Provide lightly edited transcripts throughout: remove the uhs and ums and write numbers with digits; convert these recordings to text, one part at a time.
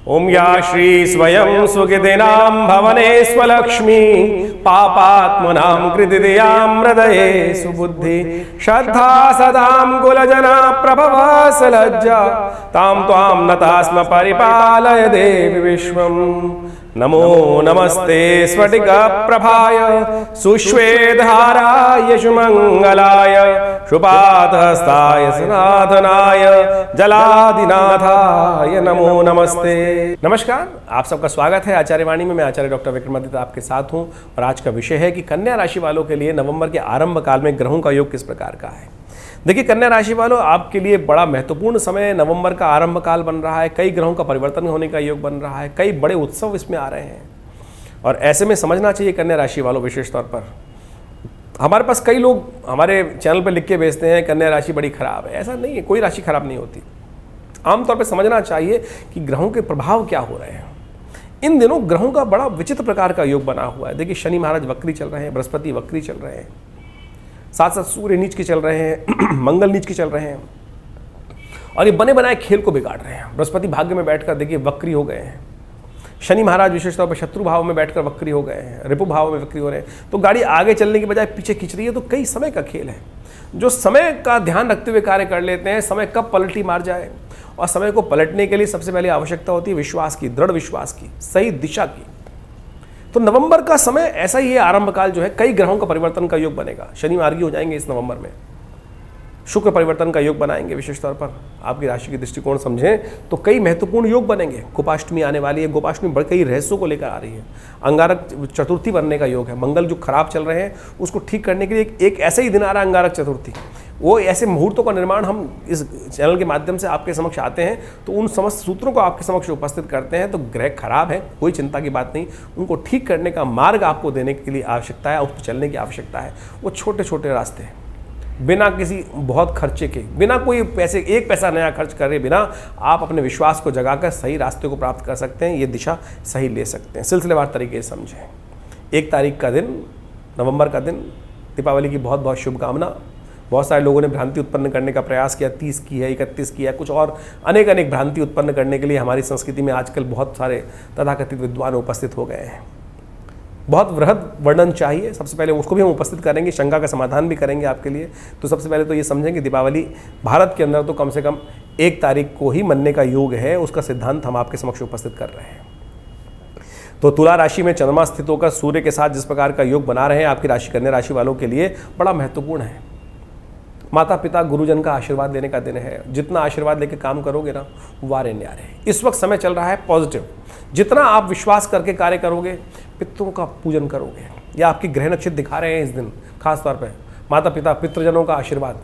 ओम या श्री स्वयं सुकृतिनां भवने स्वलक्ष्मी पापात्मनां कृतिदयां हृदये सुबुद्धि श्रद्धा सदां कुलजना प्रभव सलज्जा तां त्वां नतास्म परिपालय देवि विश्वम्। नमो नमस्ते स्फटिक प्रभाय सुश्वेतहाराय शुमंगलाय शुपातहस्ताय सनातनाय जलादिनाथाय नमो नमस्ते। नमस्कार, आप सबका स्वागत है आचार्य वाणी में। मैं आचार्य डॉक्टर विक्रमादित्य आपके साथ हूं और आज का विषय है कि कन्या राशि वालों के लिए नवंबर के आरंभ काल में ग्रहों का योग किस प्रकार का है। देखिए, कन्या राशि वालों, आपके लिए बड़ा महत्वपूर्ण समय नवंबर का आरंभ काल बन रहा है। कई ग्रहों का परिवर्तन होने का योग बन रहा है, कई बड़े उत्सव इसमें आ रहे हैं और ऐसे में समझना चाहिए कन्या राशि वालों, विशेष तौर पर हमारे पास कई लोग हमारे चैनल पर लिख के भेजते हैं कन्या राशि बड़ी खराब है। ऐसा नहीं है, कोई राशि खराब नहीं होती। आमतौर पर समझना चाहिए कि ग्रहों के प्रभाव क्या हो रहे हैं। इन दिनों ग्रहों का बड़ा विचित्र प्रकार का योग बना हुआ है। देखिए, शनि महाराज वक्री चल रहे हैं, बृहस्पति वक्री चल रहे हैं, साथ साथ सूर्य नीच के चल रहे हैं, मंगल नीच के चल रहे हैं और ये बने बनाए खेल को बिगाड़ रहे हैं। बृहस्पति भाग्य में बैठकर देखिए वक्री हो गए हैं। शनि महाराज विशेष तौर पर शत्रु भाव में बैठकर वक्री हो गए हैं, रिपु भाव में वक्री हो रहे हैं। तो गाड़ी आगे चलने की बजाय पीछे खींच रही है। तो कई समय का खेल है। जो समय का ध्यान रखते हुए कार्य कर लेते हैं, समय कब पलटी मार जाए, और समय को पलटने के लिए सबसे पहले आवश्यकता होती है विश्वास की, दृढ़ विश्वास की, सही दिशा की। तो नवंबर का समय ऐसा ही है, आरंभ काल जो है कई ग्रहों का परिवर्तन का योग बनेगा। शनि मार्गी हो जाएंगे इस नवंबर में, शुक्र परिवर्तन का योग बनाएंगे। विशेष तौर पर आपकी राशि की दृष्टिकोण समझें तो कई महत्वपूर्ण योग बनेंगे। गोपाष्टमी आने वाली है, गोपाष्टमी बड़े कई रहस्यों को लेकर आ रही है। अंगारक चतुर्थी बनने का योग है। मंगल जो खराब चल रहे हैं उसको ठीक करने के लिए एक ऐसे ही दिन आ रहा है अंगारक चतुर्थी। वो ऐसे मुहूर्तों का निर्माण हम इस चैनल के माध्यम से आपके समक्ष आते हैं तो उन समस्त सूत्रों को आपके समक्ष उपस्थित करते हैं। तो ग्रह खराब है, कोई चिंता की बात नहीं, उनको ठीक करने का मार्ग आपको देने के लिए आवश्यकता है, उस पर चलने की आवश्यकता है। वो छोटे छोटे रास्ते हैं, बिना किसी बहुत खर्चे के, बिना कोई पैसे, एक पैसा नया खर्च करे बिना आप अपने विश्वास को जगाकर सही रास्ते को प्राप्त कर सकते हैं। ये दिशा सही ले सकते हैं। सिलसिलेवार तरीके से समझें। 1 तारीख का दिन, नवंबर का दिन, दीपावली की बहुत बहुत शुभकामना। बहुत सारे लोगों ने भ्रांति उत्पन्न करने का प्रयास किया, 30 की है, 31 की है, कुछ और अनेक भ्रांति उत्पन्न करने के लिए हमारी संस्कृति में आजकल बहुत सारे तथाकथित विद्वान उपस्थित हो गए हैं। बहुत वृहद वर्णन चाहिए, सबसे पहले उसको भी हम उपस्थित करेंगे, शंका का समाधान भी करेंगे आपके लिए। तो सबसे पहले तो ये समझें कि दीपावली भारत के अंदर तो कम से कम 1 तारीख को ही मनने का योग है, उसका सिद्धांत हम आपके समक्ष उपस्थित कर रहे हैं। तो तुला राशि में चंद्रमा स्थित होकर सूर्य के साथ जिस प्रकार का योग बना रहे हैं आपकी राशि कन्या राशि वालों के लिए बड़ा महत्वपूर्ण है। माता पिता गुरुजन का आशीर्वाद लेने का दिन है। जितना आशीर्वाद लेके काम करोगे ना, वारे न्यारे। इस वक्त समय चल रहा है पॉजिटिव। जितना आप विश्वास करके कार्य करोगे, पितरों का पूजन करोगे, या आपकी ग्रह नक्षत्र दिखा रहे हैं इस दिन खास तौर पे माता पिता पितृजनों का आशीर्वाद,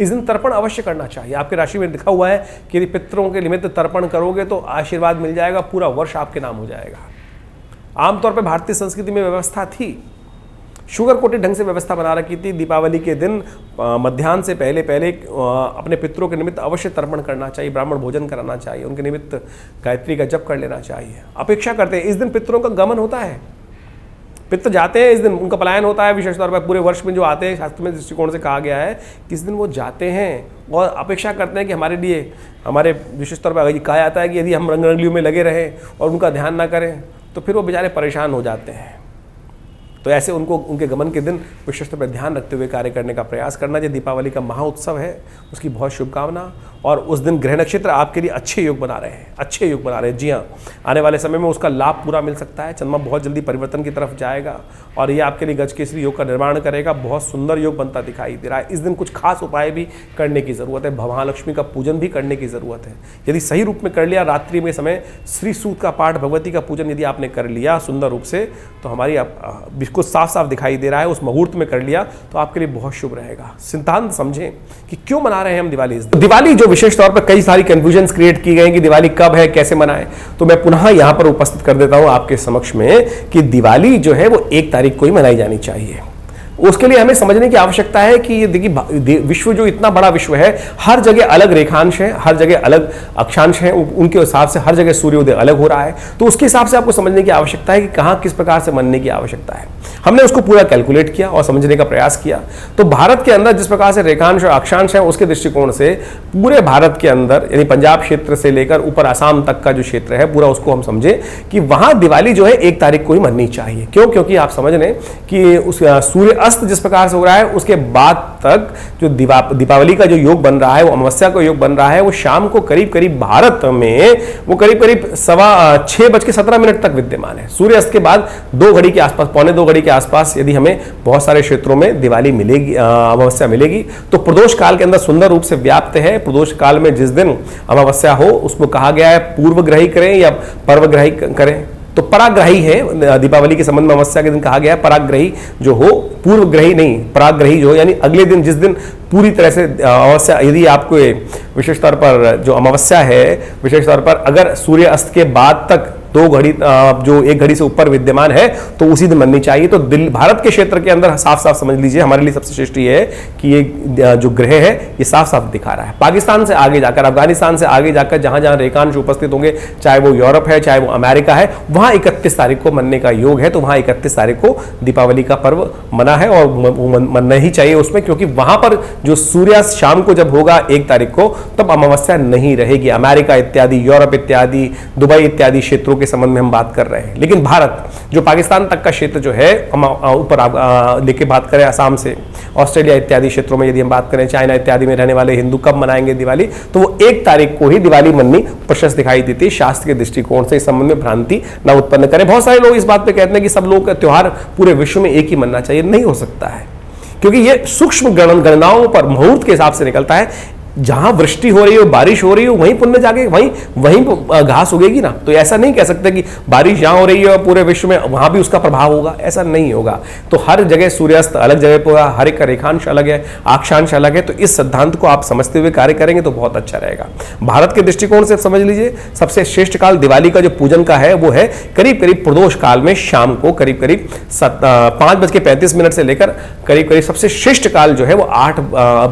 इस दिन तर्पण अवश्य करना चाहिए। आपकी राशि में लिखा हुआ है कि यदि पितरों के निमित्त तर्पण करोगे तो आशीर्वाद मिल जाएगा, पूरा वर्ष आपके नाम हो जाएगा। आमतौर पर भारतीय संस्कृति में व्यवस्था थी, शुगर कोटेड ढंग से व्यवस्था बना रखी थी। दीपावली के दिन मध्याह्न से पहले अपने पितरों के निमित्त अवश्य तर्पण करना चाहिए, ब्राह्मण भोजन कराना चाहिए, उनके निमित्त गायत्री का जप कर लेना चाहिए। अपेक्षा करते हैं इस दिन पितरों का गमन होता है, पितर जाते हैं इस दिन, उनका पलायन होता है। विशेष तौर पर पूरे वर्ष में जो आते हैं, शास्त्र में दृष्टिकोण से कहा गया है कि इस दिन वो जाते हैं और अपेक्षा करते हैं कि हमारे लिए, हमारे विशेष तौर पर कहा जाता है कि यदि हम रंगरंगलियों में लगे रहें और उनका ध्यान ना करें तो फिर वो बेचारे परेशान हो जाते हैं। तो ऐसे उनको उनके गमन के दिन विशेष तौर पर ध्यान रखते हुए कार्य करने का प्रयास करना। जो दीपावली का महाउत्सव है उसकी बहुत शुभकामना। और उस दिन ग्रह नक्षत्र आपके लिए अच्छे योग बना रहे हैं, अच्छे योग बना रहे हैं। जी हाँ, आने वाले समय में उसका लाभ पूरा मिल सकता है। चंद्रमा बहुत जल्दी परिवर्तन की तरफ जाएगा और ये आपके लिए गजकेसरी योग का निर्माण करेगा। बहुत सुंदर योग बनता दिखाई दे रहा है। इस दिन कुछ खास उपाय भी करने की ज़रूरत है। महालक्ष्मी का पूजन भी करने की ज़रूरत है। यदि सही रूप में कर लिया, रात्रि में समय श्री सूक्त का पाठ, भगवती का पूजन यदि आपने कर लिया सुंदर रूप से, तो हमारी बिल्कुल साफ साफ दिखाई दे रहा है, उस मुहूर्त में कर लिया तो आपके लिए बहुत शुभ रहेगा। सिद्धांत समझें कि क्यों मना रहे हैं हम दिवाली। दिवाली जो विशेष तौर पर कई सारी कंफ्यूजन्स क्रिएट की गई कि दिवाली कब है, कैसे मनाएं, तो मैं पुनः यहां पर उपस्थित कर देता हूं आपके समक्ष में कि दिवाली जो है वो 1 तारीख को ही मनाई जानी चाहिए। उसके लिए हमें समझने की आवश्यकता है कि ये देखिए विश्व जो इतना बड़ा विश्व है, हर जगह अलग रेखांश है, हर जगह अलग अक्षांश है, उनके हिसाब से हर जगह सूर्योदय अलग हो रहा है। तो उसके हिसाब से आपको समझने की आवश्यकता है कि कहाँ किस प्रकार से मनने की आवश्यकता है। हमने उसको पूरा कैलकुलेट किया और समझने का प्रयास किया। तो भारत के अंदर जिस प्रकार से रेखांश और अक्षांश है, उसके दृष्टिकोण से पूरे भारत के अंदर यानी पंजाब क्षेत्र से लेकर ऊपर आसाम तक का जो क्षेत्र है पूरा, उसको हम समझे कि वहां दिवाली जो है 1 तारीख को ही मननी चाहिए। क्यों? क्योंकि आप समझ लें कि उस सूर्य अस्त जिस प्रकार से हो रहा है, उसके बाद तक जो दीपावली का जो योग बन रहा है, वो अमावस्या का योग बन रहा है, वो शाम को करीब करीब भारत में वो करीब करीब 6:17 तक विद्यमान है। सूर्य अस्त के बाद 2 घड़ी के आसपास, पौने 2 घड़ी के आसपास यदि हमें बहुत सारे क्षेत्रों में दिवाली मिलेगी, अमावस्या मिलेगी, तो प्रदोष काल के अंदर सुंदर रूप से व्याप्त है। प्रदोष काल में जिस दिन अमावस्या हो उसको कहा गया है पूर्वग्रही करें या पर्वग्रही करें। तो पराग्रही है, दीपावली के संबंध में अमावस्या के दिन कहा गया है पराग्रही जो हो, पूर्वग्रही नहीं, पराग्रही जो हो, यानी अगले दिन जिस दिन पूरी तरह से अमावस्या, यदि आपको विशेष तौर पर जो अमावस्या है, विशेष तौर पर अगर सूर्य अस्त के बाद तक 2 घड़ी जो 1 घड़ी से ऊपर विद्यमान है तो उसी दिन मननी चाहिए। तो भारत के क्षेत्र के अंदर साफ साफ समझ लीजिए, हमारे लिए सबसे श्रेष्ठ ये है कि ये जो ग्रह है ये साफ साफ दिखा रहा है। पाकिस्तान से आगे जाकर, अफगानिस्तान से आगे जाकर जहां जहां रेखांश उपस्थित होंगे, चाहे वो यूरोप है चाहे वो अमेरिका है, वहां 31 तारीख को मनने का योग है। तो वहां 31 तारीख को दीपावली का पर्व मना है और मनना ही चाहिए उसमें, क्योंकि वहां पर जो सूर्यास्त शाम को जब होगा 1 तारीख को, तब अमावस्या नहीं रहेगी। अमेरिका इत्यादि, यूरोप इत्यादि, दुबई इत्यादि क्षेत्रों के संबंध में हम बात कर रहे हैं। लेकिन भारत जो पाकिस्तान तक का क्षेत्र जो है ऊपर लेके बात करें, आसाम से ऑस्ट्रेलिया इत्यादि क्षेत्रों में यदि हम बात करें, चाइना इत्यादि में रहने वाले हिंदू कब मनाएंगे दिवाली, तो वो 1 तारीख को ही दिवाली मननी प्रशस्त दिखाई देती है। शास्त्र के दृष्टिकोण से इस संबंध में भ्रांति न उत्पन्न करें। बहुत सारे लोग इस बात पे कहते हैं कि सब लोग का त्योहार पूरे विश्व में एक ही मनना चाहिए। नहीं हो सकता है, क्योंकि ये सूक्ष्म गणनाओं पर मुहूर्त के हिसाब से निकलता है। जहां वृष्टि हो रही हो, बारिश हो रही हो, वहीं पुण्य जाके वहीं घास उगेगी ना। तो ऐसा नहीं कह सकते कि बारिश जहां हो रही है पूरे विश्व में वहां भी उसका प्रभाव होगा, ऐसा नहीं होगा। तो हर जगह सूर्यास्त अलग जगह पर, हर एक का रेखांश अलग है, अक्षांश अलग है। तो इस सिद्धांत को आप समझते हुए कार्य करेंगे तो बहुत अच्छा रहेगा। भारत के दृष्टिकोण से समझ लीजिए, सबसे श्रेष्ठ काल दिवाली का जो पूजन का है वो है करीब करीब प्रदोष काल में शाम को करीब करीब 5:35 से लेकर करीब करीब सबसे श्रेष्ठ काल जो है वो 8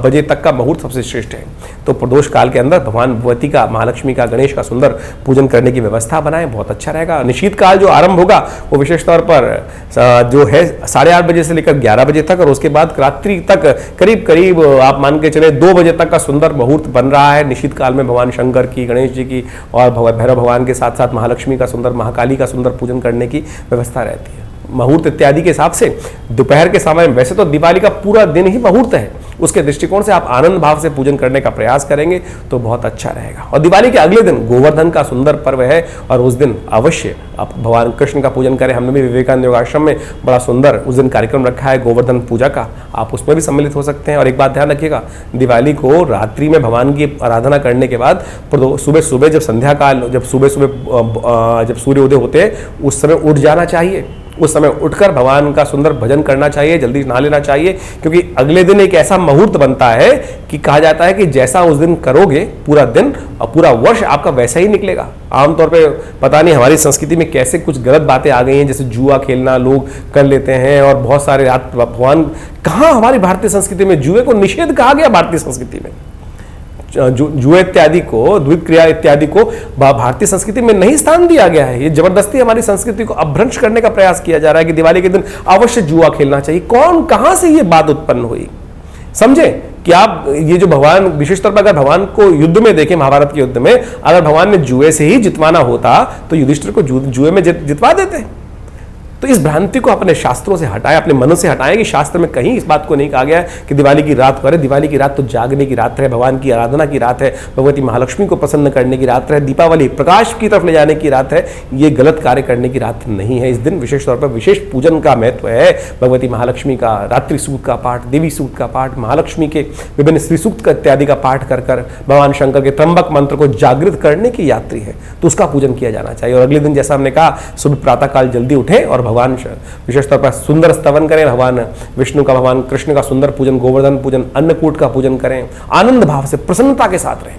बजे तक का मुहूर्त सबसे श्रेष्ठ है। तो प्रदोष काल के अंदर भगवान भगवती का, महालक्ष्मी का, गणेश का सुंदर पूजन करने की व्यवस्था बनाएं, बहुत अच्छा रहेगा। निशीत काल जो आरंभ होगा वो विशेष तौर पर जो है 8:30 बजे से लेकर 11 बजे तक, और उसके बाद रात्रि तक करीब करीब आप मान के चले 2 बजे तक का सुंदर मुहूर्त बन रहा है। निशीत काल में भगवान शंकर की, गणेश जी की और भैरव भगवान के साथ साथ महालक्ष्मी का सुंदर, महाकाली का सुंदर पूजन करने की व्यवस्था रहती है। मुहूर्त इत्यादि के हिसाब से दोपहर के समय में, वैसे तो दिवाली का पूरा दिन ही मुहूर्त है, उसके दृष्टिकोण से आप आनंद भाव से पूजन करने का प्रयास करेंगे तो बहुत अच्छा रहेगा। और दिवाली के अगले दिन गोवर्धन का सुंदर पर्व है और उस दिन अवश्य आप भगवान कृष्ण का पूजन करें। हमने भी विवेकानंद योगाश्रम में बड़ा सुंदर उस दिन कार्यक्रम रखा है गोवर्धन पूजा का, आप उसमें भी सम्मिलित हो सकते हैं। और एक बात ध्यान रखिएगा, दिवाली को रात्रि में भगवान की आराधना करने के बाद सुबह सुबह जब संध्या काल, जब सुबह सुबह जब सूर्योदय होते हैं उस समय उठ जाना चाहिए। उस समय उठकर भगवान का सुंदर भजन करना चाहिए, जल्दी नहा लेना चाहिए, क्योंकि अगले दिन एक ऐसा मुहूर्त बनता है कि कहा जाता है कि जैसा उस दिन करोगे पूरा दिन और पूरा वर्ष आपका वैसा ही निकलेगा। आमतौर पे पता नहीं हमारी संस्कृति में कैसे कुछ गलत बातें आ गई हैं, जैसे जुआ खेलना लोग कर लेते हैं और बहुत सारे भगवान, कहाँ हमारी भारतीय संस्कृति में जुए को निषेध कहा गया? भारतीय संस्कृति में जुए इत्यादि को, द्वित क्रिया इत्यादि को भारतीय संस्कृति में नहीं स्थान दिया गया है। ये जबरदस्ती हमारी संस्कृति को अपभ्रंश करने का प्रयास किया जा रहा है कि दिवाली के दिन अवश्य जुआ खेलना चाहिए। कौन, कहां से ये बात उत्पन्न हुई? समझे कि आप ये जो भगवान, विशेष तौर पर अगर भगवान को युद्ध में देखें, महाभारत के युद्ध में अगर भगवान ने जुए से ही जितवाना होता तो युधिष्ठिर को जुए में जितवा देते। तो इस भ्रांति को अपने शास्त्रों से हटाएं, अपने मन से हटाएं कि शास्त्र में कहीं इस बात को नहीं कहा गया है कि दिवाली की रात को, अरे दिवाली की रात तो जागने की रात है, भगवान की आराधना की रात है, भगवती महालक्ष्मी को प्रसन्न करने की रात है, दीपावली प्रकाश की तरफ ले जाने की रात है। ये गलत कार्य करने की रात नहीं है। इस दिन विशेष तौर पर विशेष पूजन का महत्व है। भगवती महालक्ष्मी का रात्रि सूक्त का पाठ, देवी सूक्त का पाठ, महालक्ष्मी के विभिन्न श्री सूक्त इत्यादि का पाठ कर भगवान शंकर के त्र्यंबक मंत्र को जागृत करने की यात्री है, तो उसका पूजन किया जाना चाहिए। और अगले दिन जैसा हमने कहा, सुबह प्रातः काल जल्दी उठे और भगवान विशेष तौर पर सुंदर स्तवन करें, भगवान विष्णु का, भगवान कृष्ण का सुंदर पूजन, गोवर्धन पूजन, अन्नकूट का पूजन करें, आनंद भाव से, प्रसन्नता के साथ रहें।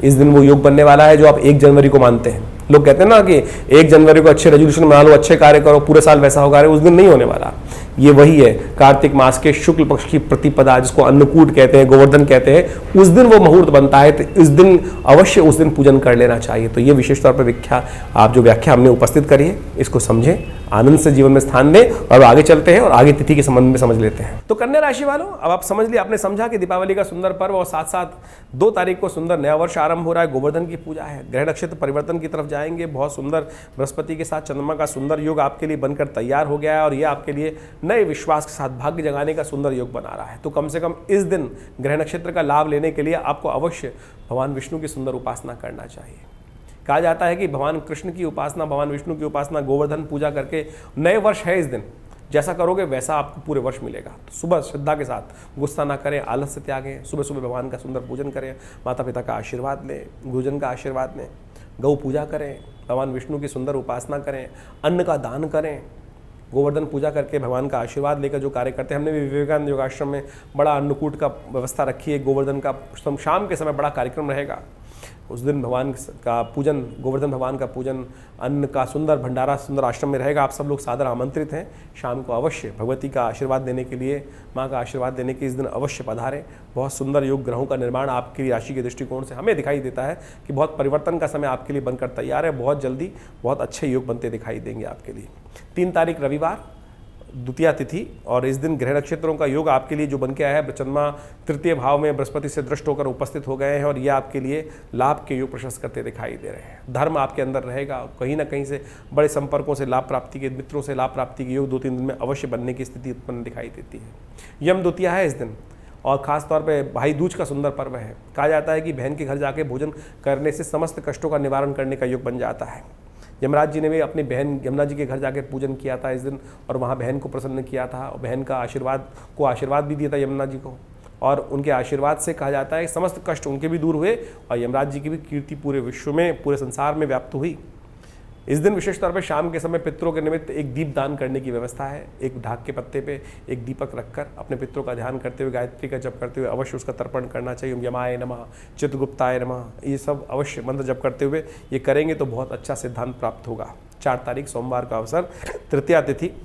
इस दिन वो योग बनने वाला है जो आप 1 जनवरी को मानते हैं। लोग कहते हैं ना कि 1 जनवरी को अच्छे रेजोल्यूशन बना लो, अच्छे कार्य करो, पूरे साल वैसा होगा, उस दिन नहीं होने वाला, ये वही है कार्तिक मास के शुक्ल पक्ष की प्रतिपदा, जिसको अन्नकूट कहते हैं, गोवर्धन कहते हैं, उस दिन वो मुहूर्त बनता है। तो इस दिन अवश्य उस दिन पूजन कर लेना चाहिए। तो ये विशेष तौर पर जो व्याख्या हमने उपस्थित करी है, इसको समझें, आनंद से जीवन में स्थान दें और आगे चलते हैं और आगे तिथि के संबंध में समझ लेते हैं। तो कन्या राशि वालों, अब आप समझ लिया, आपने समझा कि दीपावली का सुंदर पर्व और साथ साथ 2 तारीख को सुंदर नया वर्ष आरंभ हो रहा है, गोवर्धन की पूजा है, ग्रह नक्षत्र परिवर्तन की तरफ जाएंगे, बहुत सुंदर बृहस्पति के साथ चंद्रमा का सुंदर योग आपके लिए बनकर तैयार हो गया है और यह आपके लिए नए विश्वास के साथ भाग्य जगाने का सुंदर योग बना रहा है। तो कम से कम इस दिन ग्रह नक्षत्र का लाभ लेने के लिए आपको अवश्य भगवान विष्णु की सुंदर उपासना करना चाहिए। कहा जाता है कि भगवान कृष्ण की उपासना, भगवान विष्णु की उपासना, गोवर्धन पूजा करके नए वर्ष है इस दिन, जैसा करोगे वैसा आपको पूरे वर्ष मिलेगा। तो सुबह श्रद्धा के साथ गुस्सा ना करें, आलस से त्यागें, सुबह सुबह भगवान का सुंदर पूजन करें, माता पिता का आशीर्वाद लें, गुरुजन का आशीर्वाद लें, गौ पूजा करें, भगवान विष्णु की सुंदर उपासना करें, अन्न का दान करें, गोवर्धन पूजा करके भगवान का आशीर्वाद लेकर जो कार्य करते हैं। हमने भी विवेकानंद योगाश्रम में बड़ा अन्नकूट का व्यवस्था रखी है, गोवर्धन का शाम के समय बड़ा कार्यक्रम रहेगा। उस दिन भगवान का पूजन, गोवर्धन भगवान का पूजन, अन्न का सुंदर भंडारा सुंदर आश्रम में रहेगा। आप सब लोग सादर आमंत्रित हैं। शाम को अवश्य भगवती का आशीर्वाद देने के लिए, माँ का आशीर्वाद देने के इस दिन अवश्य पधारें। बहुत सुंदर योग ग्रहों का निर्माण आपकी राशि के दृष्टिकोण से हमें दिखाई देता है कि बहुत परिवर्तन का समय आपके लिए बनकर तैयार है। बहुत जल्दी बहुत अच्छे योग बनते दिखाई देंगे आपके लिए। 3 तारीख रविवार, द्वितीया तिथि, और इस दिन ग्रह नक्षत्रों का योग आपके लिए जो बन के आया है, चंद्रमा तृतीय भाव में बृहस्पति से दृष्ट होकर उपस्थित हो गए हैं और ये आपके लिए लाभ के योग प्रशस्त करते दिखाई दे रहे हैं। धर्म आपके अंदर रहेगा, कहीं ना कहीं से बड़े संपर्कों से लाभ प्राप्ति के, मित्रों से लाभ प्राप्ति के योग 2-3 दिन में अवश्य बनने की स्थिति उत्पन्न दिखाई देती है। यम द्वितीया है इस दिन और खास तौर पे भाई दूज का सुंदर पर्व है। कहा जाता है कि बहन के घर जाके भोजन करने से समस्त कष्टों का निवारण करने का योग बन जाता है। यमराज जी ने भी अपनी बहन यमुना जी के घर जाकर पूजन किया था इस दिन और वहाँ बहन को प्रसन्न किया था और बहन का आशीर्वाद भी दिया था यमुना जी को, और उनके आशीर्वाद से कहा जाता है कि समस्त कष्ट उनके भी दूर हुए और यमराज जी की भी कीर्ति पूरे विश्व में, पूरे संसार में व्याप्त हुई। इस दिन विशेष तौर पर शाम के समय पितरों के निमित्त एक दीप दान करने की व्यवस्था है। एक ढाक के पत्ते पे एक दीपक रखकर अपने पितरों का ध्यान करते हुए, गायत्री का जप करते हुए अवश्य उसका तर्पण करना चाहिए। यमाय नमः, चित्रगुप्ताय नमः, ये सब अवश्य मंत्र जप करते हुए ये करेंगे तो बहुत अच्छा सिद्धांत प्राप्त होगा। 4 तारीख सोमवार का अवसर, तृतीया तिथि,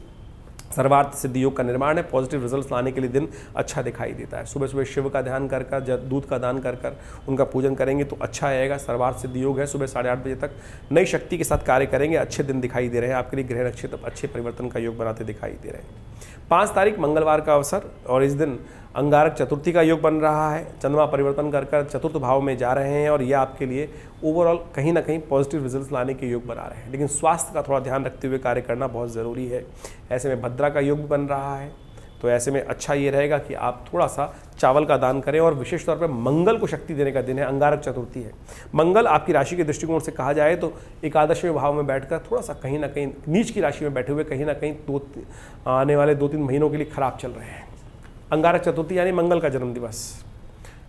सर्वार्थ सिद्धि योग का निर्माण है। पॉजिटिव रिजल्ट्स लाने के लिए दिन अच्छा दिखाई देता है। सुबह सुबह शिव का ध्यान कर कर, दूध का दान कर कर उनका पूजन करेंगे तो अच्छा आएगा। सर्वार्थ सिद्धि योग है, सुबह 8:30 बजे तक नई शक्ति के साथ कार्य करेंगे, अच्छे दिन दिखाई दे रहे हैं आपके लिए। ग्रह नक्षत्र अच्छे परिवर्तन का योग बनाते दिखाई दे रहे हैं। 5 तारीख मंगलवार का अवसर और इस दिन अंगारक चतुर्थी का योग बन रहा है। चंद्रमा परिवर्तन कर कर चतुर्थ भाव में जा रहे हैं और ये आपके लिए ओवरऑल कहीं ना कहीं पॉजिटिव रिजल्ट्स लाने के योग बना रहे हैं, लेकिन स्वास्थ्य का थोड़ा ध्यान रखते हुए कार्य करना बहुत ज़रूरी है। ऐसे में भद्रा का योग भी बन रहा है, तो ऐसे में अच्छा ये रहेगा कि आप थोड़ा सा चावल का दान करें और विशेष तौर पर मंगल को शक्ति देने का दिन है। अंगारक चतुर्थी है। मंगल आपकी राशि के दृष्टिकोण से कहा जाए तो एकादशवें भाव में बैठकर थोड़ा सा कहीं ना कहीं नीच की राशि में बैठे हुए कहीं ना कहीं आने वाले 2-3 महीनों के लिए खराब चल रहे हैं। अंगारक चतुर्थी यानी मंगल का जन्म दिवस,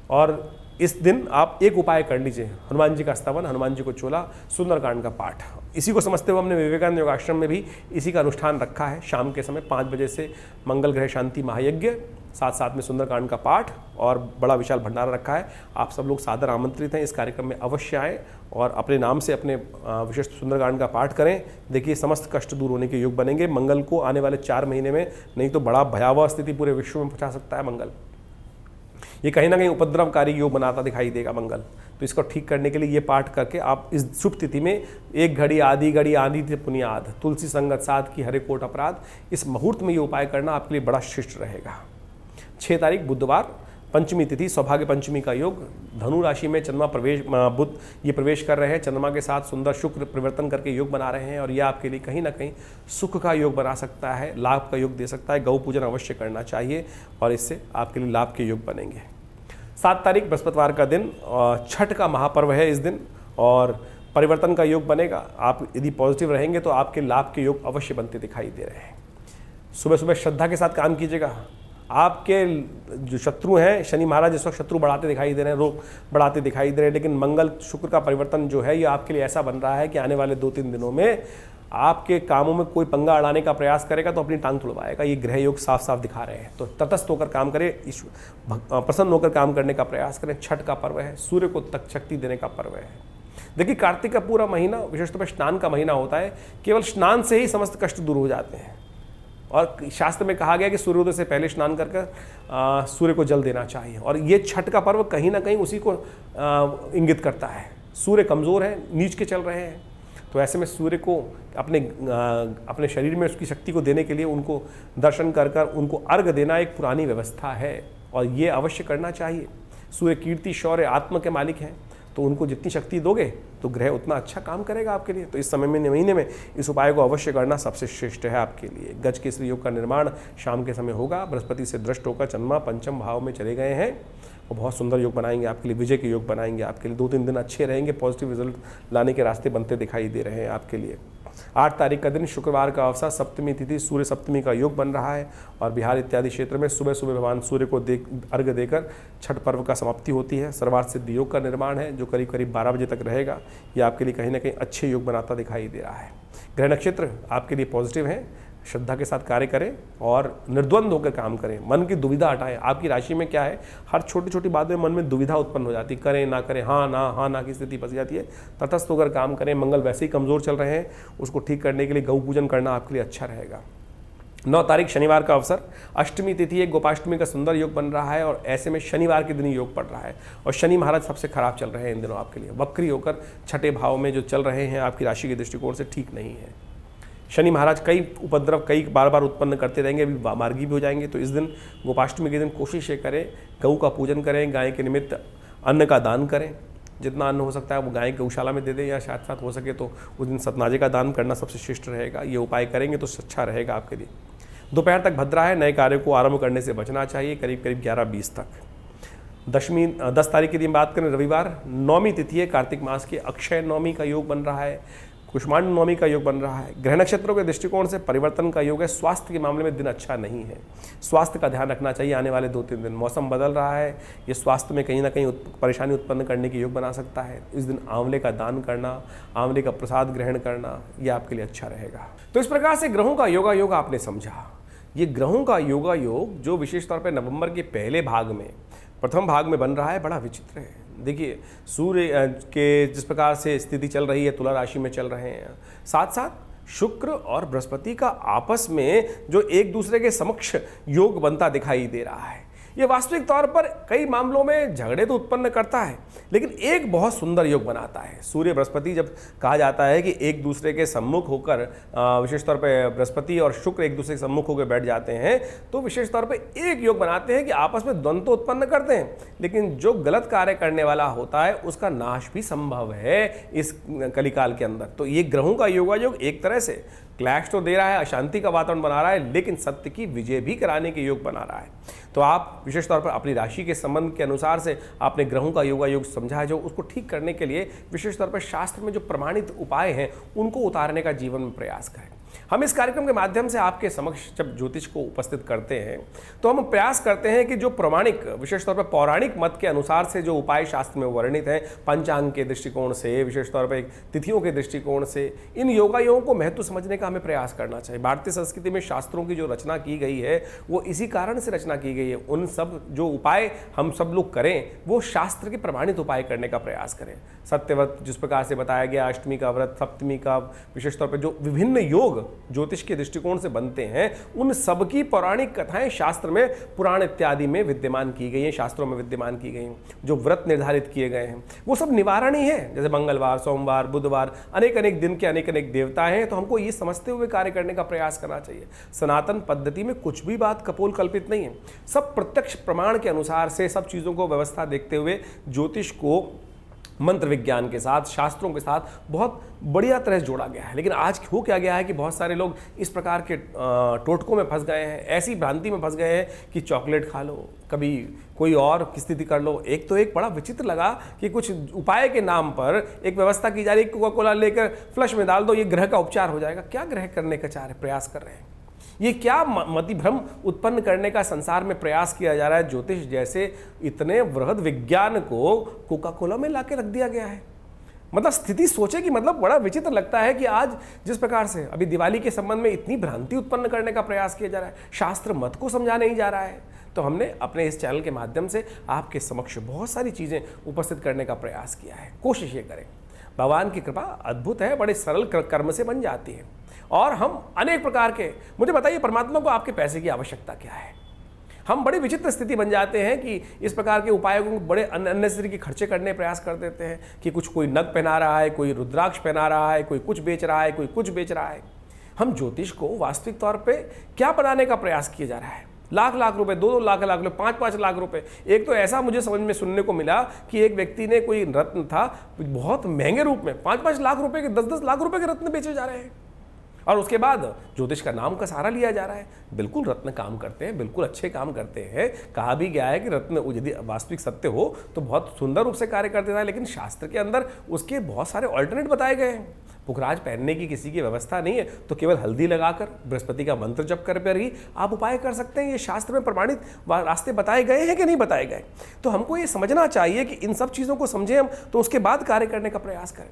और इस दिन आप एक उपाय कर लीजिए, हनुमान जी का स्तवन, हनुमान जी को चोला, सुंदरकांड का पाठ। इसी को समझते हुए हमने विवेकानंद योगाश्रम में भी इसी का अनुष्ठान रखा है। शाम के समय 5 बजे से मंगल ग्रह शांति महायज्ञ, साथ साथ में सुंदरकांड का पाठ और बड़ा विशाल भंडारा रखा है। आप सब लोग सादर आमंत्रित हैं, इस कार्यक्रम में अवश्य आएँ और अपने नाम से अपने विशेष सुंदरकांड का पाठ करें। देखिए समस्त कष्ट दूर होने के योग बनेंगे। मंगल को आने वाले 4 महीने में नहीं तो बड़ा भयावह स्थिति पूरे विश्व में पहुँचा सकता है मंगल। ये कहीं ना कहीं उपद्रवकारी योग बनाता दिखाई देगा मंगल। तो इसको ठीक करने के लिए ये पाठ करके आप इस शुभ तिथि में 1 घड़ी आधी घड़ी आधी थे पुनियाद, तुलसी संगत साथ की हरे कोट अपराध, इस मुहूर्त में ये उपाय करना आपके लिए बड़ा शिष्ट रहेगा। 6 तारीख बुधवार, पंचमी तिथि, सौभाग्य पंचमी का योग। धनु राशि में चंद्रमा बुध ये प्रवेश कर रहे हैं। चंद्रमा के साथ सुंदर शुक्र परिवर्तन करके योग बना रहे हैं और यह आपके लिए कहीं ना कहीं सुख का योग बना सकता है, लाभ का योग दे सकता है। गौ पूजन अवश्य करना चाहिए और इससे आपके लिए लाभ के योग बनेंगे। 7 तारीख बृहस्पतिवार का दिन, छठ का महापर्व है इस दिन और परिवर्तन का योग बनेगा। आप यदि पॉजिटिव रहेंगे तो आपके लाभ के योग अवश्य बनते दिखाई दे रहे हैं। सुबह सुबह श्रद्धा के साथ काम कीजिएगा। आपके जो शत्रु हैं, शनि महाराज इस वक्त शत्रु बढ़ाते दिखाई दे रहे हैं, रोग बढ़ाते दिखाई दे रहे हैं, लेकिन मंगल शुक्र का परिवर्तन जो है ये आपके लिए ऐसा बन रहा है कि आने वाले 2-3 दिनों में आपके कामों में कोई पंगा अड़ाने का प्रयास करेगा तो अपनी टांग तुड़वाएगा। ये ग्रह योग साफ साफ दिखा रहे हैं। तो तटस्थ होकर काम करें, प्रसन्न होकर काम करने का प्रयास करें। छठ का पर्व है, सूर्य को तक शक्ति देने का पर्व है। देखिए कार्तिक का पूरा महीना विशेष तौर पर स्नान का महीना होता है। केवल स्नान से ही समस्त कष्ट दूर हो जाते हैं। और शास्त्र में कहा गया कि सूर्योदय से पहले स्नान कर सूर्य को जल देना चाहिए, और ये छठ का पर्व कहीं ना कहीं उसी को इंगित करता है। सूर्य कमज़ोर है, नीच के चल रहे हैं, तो ऐसे में सूर्य को अपने शरीर में उसकी शक्ति को देने के लिए उनको दर्शन कर कर उनको अर्घ देना एक पुरानी व्यवस्था है, और ये अवश्य करना चाहिए। सूर्य कीर्ति, शौर्य, आत्म के मालिक हैं, तो उनको जितनी शक्ति दोगे तो ग्रह उतना अच्छा काम करेगा आपके लिए। तो इस समय में, महीने में इस उपाय को अवश्य करना सबसे श्रेष्ठ है आपके लिए। गज केसरी योग का निर्माण शाम के समय होगा। बृहस्पति से दृष्ट होकर चंद्रमा पंचम भाव में चले गए हैं, और बहुत सुंदर योग बनाएंगे आपके लिए, विजय के योग बनाएंगे आपके लिए। 2-3 दिन अच्छे रहेंगे, पॉजिटिव रिजल्ट लाने के रास्ते बनते दिखाई दे रहे हैं आपके लिए। 8 तारीख का दिन शुक्रवार का अवसर, सप्तमी तिथि, सूर्य सप्तमी का योग बन रहा है, और बिहार इत्यादि क्षेत्र में सुबह सुबह भगवान सूर्य को अर्घ देकर छठ पर्व का समाप्ति होती है। सर्वार्थ सिद्धि योग का निर्माण है जो करीब करीब 12 बजे तक रहेगा। ये आपके लिए कहीं ना कहीं अच्छे योग बनाता दिखाई दे रहा है। ग्रह नक्षत्र आपके लिए पॉजिटिव हैं, श्रद्धा के साथ कार्य करें और निर्द्वंद होकर काम करें। मन की दुविधा हटाएं। आपकी राशि में क्या है, हर छोटी छोटी बात में मन में दुविधा उत्पन्न हो जाती, करें ना करें, हाँ ना की स्थिति फंस जाती है। तटस्थ होकर काम करें। मंगल वैसे ही कमज़ोर चल रहे हैं, उसको ठीक करने के लिए गौ पूजन करना आपके लिए अच्छा रहेगा। 9 तारीख शनिवार का अवसर, अष्टमी तिथि, एक गोपाष्टमी का सुंदर योग बन रहा है, और ऐसे में शनिवार के दिन ही योग पड़ रहा है। और शनि महाराज सबसे खराब चल रहे हैं इन दिनों आपके लिए, वक्री होकर छठे भाव में जो चल रहे हैं आपकी राशि के दृष्टिकोण से ठीक नहीं है। शनि महाराज कई उपद्रव कई बार उत्पन्न करते रहेंगे, अभी मार्गी भी हो जाएंगे। तो इस दिन गोपाष्टमी के दिन कोशिश ये करें, गऊ का पूजन करें, गाय के निमित्त अन्न का दान करें। जितना अन्न हो सकता है वो गाय गौशाला में दे दें, या साथ हो सके तो उस दिन सतनाजे का दान करना सबसे श्रेष्ठ रहेगा। ये उपाय करेंगे तो अच्छा रहेगा आपके लिए। दोपहर तक भद्रा है, नए कार्य को आरंभ करने से बचना चाहिए, करीब करीब 11-20 तक। 10 तारीख की दिन बात करें, रविवार, नौमी तिथि है, कार्तिक मास की अक्षय नौमी का योग बन रहा है, कुष्मांड नवमी का योग बन रहा है। ग्रह नक्षत्रों के दृष्टिकोण से परिवर्तन का योग है। स्वास्थ्य के मामले में दिन अच्छा नहीं है, स्वास्थ्य का ध्यान रखना चाहिए। आने वाले 2-3 दिन मौसम बदल रहा है, ये स्वास्थ्य में कहीं ना कहीं परेशानी उत्पन्न करने के योग बना सकता है। इस दिन आंवले का दान करना, आंवले का प्रसाद ग्रहण करना, ये आपके लिए अच्छा रहेगा। तो इस प्रकार से ग्रहों का योगा योग आपने समझा। ये ग्रहों का योगा योग जो विशेष तौर पर नवंबर के पहले भाग में, प्रथम भाग में बन रहा है, बड़ा विचित्र है। देखिए, सूर्य के जिस प्रकार से स्थिति चल रही है, तुला राशि में चल रहे हैं, साथ साथ शुक्र और बृहस्पति का आपस में जो एक दूसरे के समक्ष योग बनता दिखाई दे रहा है, ये वास्तविक तौर पर कई मामलों में झगड़े तो उत्पन्न करता है, लेकिन एक बहुत सुंदर योग बनाता है। सूर्य बृहस्पति, जब कहा जाता है कि एक दूसरे के सम्मुख होकर, विशेष तौर पे बृहस्पति और शुक्र एक दूसरे के सम्मुख होकर बैठ जाते हैं, तो विशेष तौर पे एक योग बनाते हैं कि आपस में द्वंद्व तो उत्पन्न करते हैं, लेकिन जो गलत कार्य करने वाला होता है उसका नाश भी संभव है इस कलिकाल के अंदर। तो ये ग्रहों का योगायोग एक तरह से क्लैश तो दे रहा है, अशांति का वातावरण बना रहा है, लेकिन सत्य की विजय भी कराने के योग बना रहा है। तो आप विशेष तौर पर अपनी राशि के संबंध के अनुसार से आपने ग्रहों का योगायोग समझा है, जो उसको ठीक करने के लिए विशेष तौर पर शास्त्र में जो प्रमाणित उपाय हैं उनको उतारने का जीवन में प्रयास करें। हम इस कार्यक्रम के माध्यम से आपके समक्ष जब ज्योतिष को उपस्थित करते हैं तो हम प्रयास करते हैं कि जो प्रमाणिक, विशेष तौर पर पौराणिक मत के अनुसार से जो उपाय शास्त्र में वर्णित हैं, पंचांग के दृष्टिकोण से, विशेष तौर पर तिथियों के दृष्टिकोण से, इन योगायोगों को महत्व समझने का हमें प्रयास करना चाहिए। भारतीय संस्कृति में शास्त्रों की जो रचना की गई है वो इसी कारण से रचना की गई है। उन सब जो उपाय हम सब लोग करें वो शास्त्र के प्रमाणित उपाय करने का प्रयास करें। सत्यव्रत जिस प्रकार से बताया गया, अष्टमी का व्रत, सप्तमी का, विशेष तौर पर जो विभिन्न योग ज्योतिष के दृष्टिकोण से बनते हैं, उन सबकी पौराणिक कथाएं शास्त्र में, पुराण इत्यादि में विद्यमान की गई हैं, शास्त्रों में विद्यमान की गई हैं। जो व्रत निर्धारित किए गए हैं वो सब निवारण ही है, जैसे मंगलवार, सोमवार, बुधवार, अनेक अनेक दिन के अनेक अनेक देवता हैं। तो हमको ये समझते हुए कार्य करने का प्रयास करना चाहिए। सनातन पद्धति में कुछ भी बात कपोल कल्पित नहीं है, सब प्रत्यक्ष प्रमाण के अनुसार से सब चीज़ों को व्यवस्था देखते हुए ज्योतिष को मंत्र विज्ञान के साथ, शास्त्रों के साथ बहुत बढ़िया तरह से जोड़ा गया है। लेकिन आज हो क्या गया है कि बहुत सारे लोग इस प्रकार के टोटकों में फंस गए हैं, ऐसी भ्रांति में फंस गए हैं कि चॉकलेट खा लो, कभी कोई और की स्थिति कर लो। एक तो एक बड़ा विचित्र लगा कि कुछ उपाय के नाम पर एक व्यवस्था की जा रही है, कोका कोला लेकर फ्लश में डाल दो, ये ग्रह का उपचार हो जाएगा। क्या ग्रह करने का प्रयास कर रहे हैं? ये क्या मतिभ्रम उत्पन्न करने का संसार में प्रयास किया जा रहा है? ज्योतिष जैसे इतने वृहद विज्ञान को कोका कोला में लाके रख दिया गया है। मतलब स्थिति सोचे कि मतलब बड़ा विचित्र लगता है कि आज जिस प्रकार से अभी दिवाली के संबंध में इतनी भ्रांति उत्पन्न करने का प्रयास किया जा रहा है, शास्त्र मत को समझा नहीं जा रहा है। तो हमने अपने इस चैनल के माध्यम से आपके समक्ष बहुत सारी चीज़ें उपस्थित करने का प्रयास किया है। कोशिश ये करें, भगवान की कृपा अद्भुत है, बड़े सरल कर्म से बन जाती है। और हम अनेक प्रकार के, मुझे बताइए परमात्मा को आपके पैसे की आवश्यकता क्या है? हम बड़ी विचित्र स्थिति बन जाते हैं कि इस प्रकार के उपायों को बड़े अननेसेसरी के खर्चे करने प्रयास कर देते हैं कि कोई नग पहना रहा है, कोई रुद्राक्ष पहना रहा है, कोई कुछ बेच रहा है, कोई कुछ बेच रहा है। हम ज्योतिष को वास्तविक तौर पे क्या बनाने का प्रयास किया जा रहा है? लाख लाख रुपए, 2-2 लाख रुपए, 5-5 लाख रुपए। एक तो ऐसा मुझे समझ में सुनने को मिला कि एक व्यक्ति ने, कोई रत्न था बहुत महंगे रूप में, 5-5 लाख रुपए के, 10-10 लाख रुपए के रत्न बेचे जा रहे हैं। और उसके बाद ज्योतिष का नाम का सहारा लिया जा रहा है। बिल्कुल रत्न काम करते हैं, बिल्कुल अच्छे काम करते हैं। कहा भी गया है कि रत्न यदि वास्तविक सत्य हो तो बहुत सुंदर रूप से कार्य कर देता है, लेकिन शास्त्र के अंदर उसके बहुत सारे ऑल्टरनेट बताए गए हैं। पुखराज पहनने की किसी की व्यवस्था नहीं है तो केवल हल्दी लगाकर, बृहस्पति का मंत्र जप कर ही आप उपाय कर सकते हैं। ये शास्त्र में प्रमाणित रास्ते बताए गए हैं कि नहीं बताए गए? तो हमको ये समझना चाहिए कि इन सब चीज़ों को समझें हम, तो उसके बाद कार्य करने का प्रयास करें।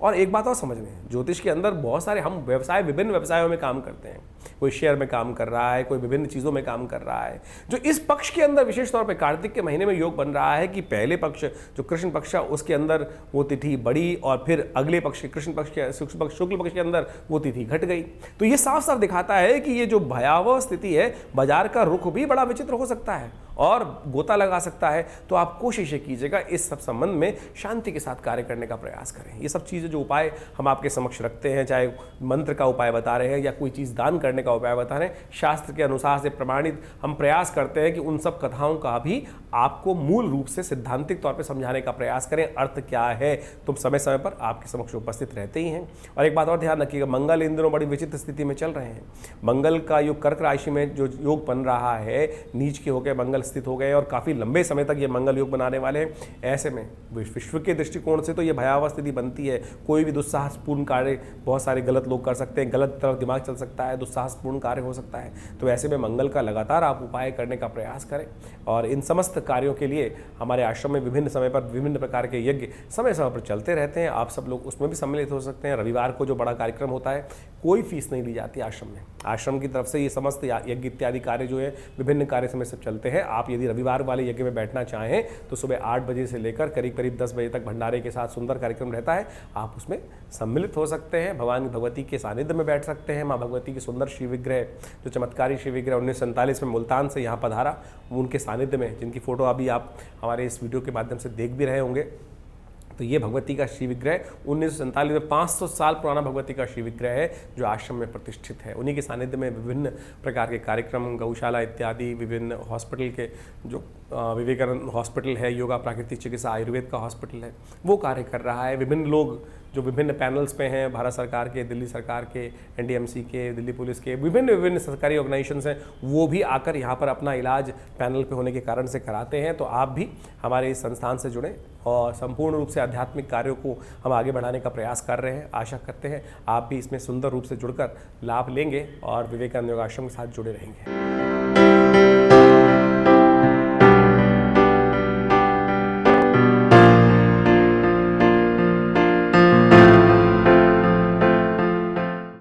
और एक बात और समझ लें, ज्योतिष के अंदर बहुत सारे हम व्यवसाय, विभिन्न व्यवसायों में काम करते हैं। कोई शेयर में काम कर रहा है, कोई विभिन्न चीज़ों में काम कर रहा है। जो इस पक्ष के अंदर विशेष तौर पे कार्तिक के महीने में योग बन रहा है कि पहले पक्ष जो कृष्ण पक्ष है उसके अंदर वो तिथि बढ़ी और फिर अगले पक्ष कृष्ण पक्ष के शुक्ल पक्ष के अंदर वो तिथि घट गई। तो ये साफ साफ दिखाता है कि ये जो भयावह स्थिति है, बाजार का रुख भी बड़ा विचित्र हो सकता है और गोता लगा सकता है। तो आप कोशिश कीजिएगा इस सब संबंध में शांति के साथ कार्य करने का प्रयास करें। ये सब चीज़ें जो उपाय हम आपके समक्ष रखते हैं, चाहे मंत्र का उपाय बता रहे हैं या कोई चीज़ दान करने का उपाय बता रहे हैं, शास्त्र के अनुसार से प्रमाणित हम प्रयास करते हैं कि उन सब कथाओं का भी आपको मूल रूप से सिद्धांतिक तौर पर समझाने का प्रयास करें। अर्थ क्या है तो समय समय पर आपके समक्ष उपस्थित रहते ही हैं। और एक बात और ध्यान रखिएगा, मंगल इन दिनों बड़ी विचित्र स्थिति में चल रहे हैं। मंगल का योग कर्क राशि में जो योग बन रहा है, नीच के होकर मंगल स्थित हो गए और काफ़ी लंबे समय तक ये मंगल योग बनाने वाले हैं। ऐसे में विश्व के दृष्टिकोण से तो ये भयावह स्थिति बनती है। कोई भी दुस्साहसपूर्ण कार्य बहुत सारे गलत लोग कर सकते हैं, गलत तरफ दिमाग चल सकता है, दुस्साहसपूर्ण कार्य हो सकता है। तो ऐसे में मंगल का लगातार आप उपाय करने का प्रयास करें। और इन समस्त कार्यों के लिए हमारे आश्रम में विभिन्न समय पर विभिन्न प्रकार के यज्ञ समय समय पर चलते रहते हैं। आप सब लोग उसमें भी सम्मिलित हो सकते हैं। रविवार को जो बड़ा कार्यक्रम होता है, कोई फीस नहीं ली जाती आश्रम में। आश्रम की तरफ से ये समस्त यज्ञ इत्यादि कार्य जो है विभिन्न कार्य समय सब चलते हैं। आप यदि रविवार वाले यज्ञ में बैठना चाहें तो सुबह 8 बजे से लेकर करीब करीब 10 बजे तक भंडारे के साथ सुंदर कार्यक्रम रहता है। आप उसमें सम्मिलित हो सकते हैं। भगवान भगवती के सानिध्य में बैठ सकते हैं। माँ भगवती की सुंदर शिव विग्रह, जो चमत्कारी शिव विग्रह 1947 में मुल्तान से यहाँ पधारा, उनके सानिध्य में, जिनकी फ़ोटो अभी आप हमारे इस वीडियो के माध्यम से देख भी रहे होंगे। तो ये भगवती का शिव विग्रह 1947 में 500 साल पुराना भगवती का शिव विग्रह है जो आश्रम में प्रतिष्ठित है। उन्हीं के सानिध्य में विभिन्न प्रकार के कार्यक्रम, गौशाला इत्यादि, विभिन्न हॉस्पिटल के जो विवेकानंद हॉस्पिटल है, योगा प्राकृतिक चिकित्सा आयुर्वेद का हॉस्पिटल है, वो कार्य कर रहा है। विभिन्न लोग जो विभिन्न पैनल्स पे हैं, भारत सरकार के, दिल्ली सरकार के, एनडीएमसी के, दिल्ली पुलिस के, विभिन्न सरकारी ऑर्गेनाइजेशंस हैं, वो भी आकर यहाँ पर अपना इलाज पैनल पे होने के कारण से कराते हैं। तो आप भी हमारे इस संस्थान से जुड़ें और संपूर्ण रूप से आध्यात्मिक कार्यों को हम आगे बढ़ाने का प्रयास कर रहे हैं। आशा करते हैं आप भी इसमें सुंदर रूप से जुड़कर लाभ लेंगे और विवेकानंद योगाश्रम के साथ जुड़े रहेंगे।